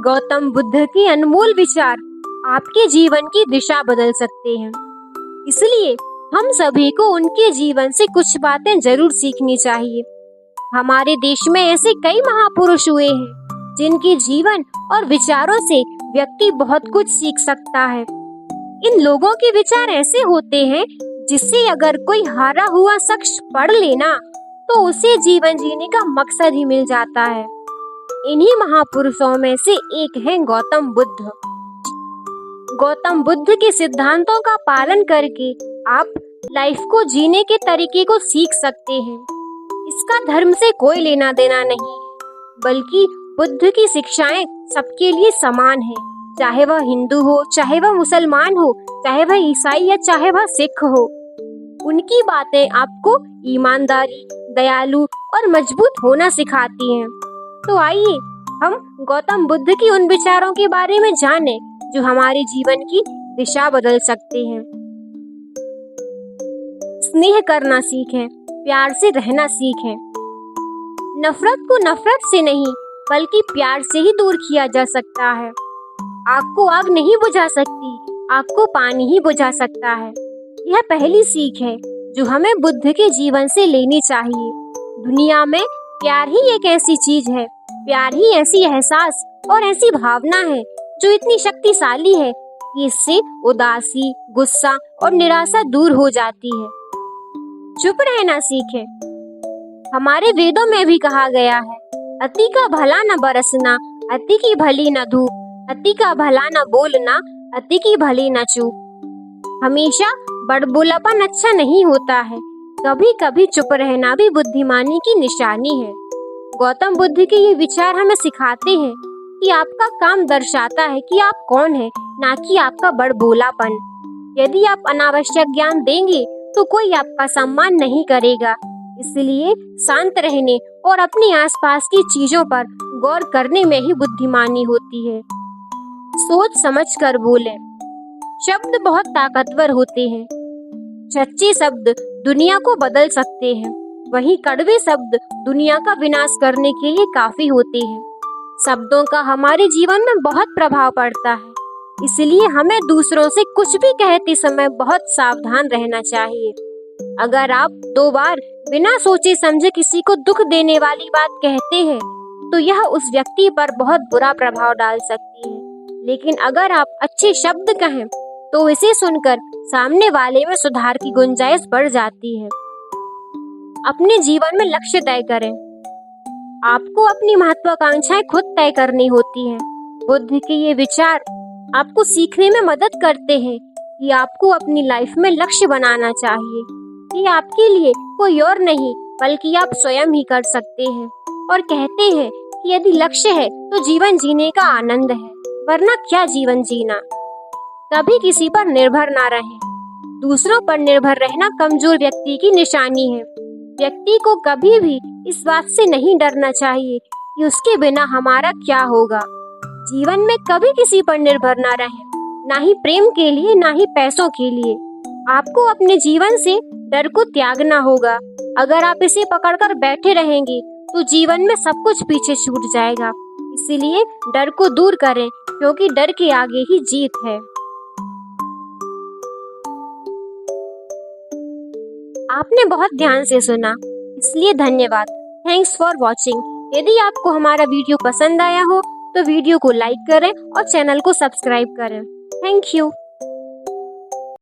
गौतम बुद्ध के अनमोल विचार आपके जीवन की दिशा बदल सकते हैं। इसलिए हम सभी को उनके जीवन से कुछ बातें जरूर सीखनी चाहिए। हमारे देश में ऐसे कई महापुरुष हुए हैं जिनके जीवन और विचारों से व्यक्ति बहुत कुछ सीख सकता है। इन लोगों के विचार ऐसे होते हैं जिससे अगर कोई हारा हुआ शख्स पढ़ लेना तो उसे जीवन जीने का मकसद ही मिल जाता है। इन्हीं महापुरुषों में से एक है गौतम बुद्ध। गौतम बुद्ध के सिद्धांतों का पालन करके आप लाइफ को जीने के तरीके को सीख सकते हैं। इसका धर्म से कोई लेना देना नहीं, बल्कि बुद्ध की शिक्षाएं सबके लिए समान है, चाहे वह हिंदू हो, चाहे वह मुसलमान हो, चाहे वह ईसाई या चाहे वह सिख हो। उनकी बातें आपको ईमानदारी, दयालु और मजबूत होना सिखाती हैं। तो आइए हम गौतम बुद्ध की उन विचारों के बारे में जानें जो हमारे जीवन की दिशा बदल सकते हैं। स्नेह करना सीखें, प्यार से रहना सीखें। नफरत को नफरत से नहीं बल्कि प्यार से ही दूर किया जा सकता है। आग को आग नहीं बुझा सकती, आग को पानी ही बुझा सकता है। यह पहली सीख है जो हमें बुद्ध के जीवन से लेनी चाहिए। दुनिया में प्यार ही एक ऐसी चीज है, प्यार ही ऐसी एहसास और ऐसी भावना है जो इतनी शक्तिशाली है कि इससे उदासी, गुस्सा और निराशा दूर हो जाती है। चुप रहना सीखें। हमारे वेदों में भी कहा गया है, अति का भला न बरसना, अति की भली न धूप, अति का भला न बोलना, अति की भली न चूप। हमेशा बड़बोलापन अच्छा नहीं होता है, कभी कभी चुप रहना भी बुद्धिमानी की निशानी है। गौतम बुद्ध के ये विचार हमें सिखाते हैं कि आपका काम दर्शाता है कि आप कौन हैं, ना कि आपका बड़बोलापन। यदि आप अनावश्यक ज्ञान देंगे तो कोई आपका सम्मान नहीं करेगा। इसलिए शांत रहने और अपने आसपास की चीजों पर गौर करने में ही बुद्धिमानी होती है। सोच समझ कर बोलें। शब्द बहुत ताकतवर होते हैं। सच्चे शब्द दुनिया को बदल सकते हैं, वहीं कड़वे शब्द दुनिया का विनाश करने के लिए काफी होते हैं। शब्दों का हमारे जीवन में बहुत प्रभाव पड़ता है, इसलिए हमें दूसरों से कुछ भी कहते समय बहुत सावधान रहना चाहिए। अगर आप 2 बार बिना सोचे समझे किसी को दुख देने वाली बात कहते हैं तो यह उस व्यक्ति पर बहुत बुरा प्रभाव डाल सकती है। लेकिन अगर आप अच्छे शब्द कहें तो इसे सुनकर सामने वाले में सुधार की गुंजाइश बढ़ जाती है। अपने जीवन में लक्ष्य तय करें। आपको अपनी महत्वाकांक्षाएं खुद तय करनी होती हैं। बुद्ध के ये विचार आपको सीखने में मदद करते हैं कि आपको अपनी लाइफ में लक्ष्य बनाना चाहिए। ये आपके लिए कोई और नहीं बल्कि आप स्वयं ही कर सकते हैं। और कहते हैं कि यदि लक्ष्य है तो जीवन जीने का आनंद है, वरना क्या जीवन जीना। कभी किसी पर निर्भर ना रहें। दूसरों पर निर्भर रहना कमजोर व्यक्ति की निशानी है। व्यक्ति को कभी भी इस बात से नहीं डरना चाहिए कि उसके बिना हमारा क्या होगा। जीवन में कभी किसी पर निर्भर ना रहें, ना ही प्रेम के लिए ना ही पैसों के लिए। आपको अपने जीवन से डर को त्यागना होगा। अगर आप इसे पकड़कर बैठे रहेंगे तो जीवन में सब कुछ पीछे छूट जाएगा। इसीलिए डर को दूर करें, क्योंकि डर के आगे ही जीत है। आपने बहुत ध्यान से सुना, इसलिए धन्यवाद। Thanks for watching. यदि आपको हमारा वीडियो पसंद आया हो तो वीडियो को लाइक करें और चैनल को सब्सक्राइब करें। Thank you.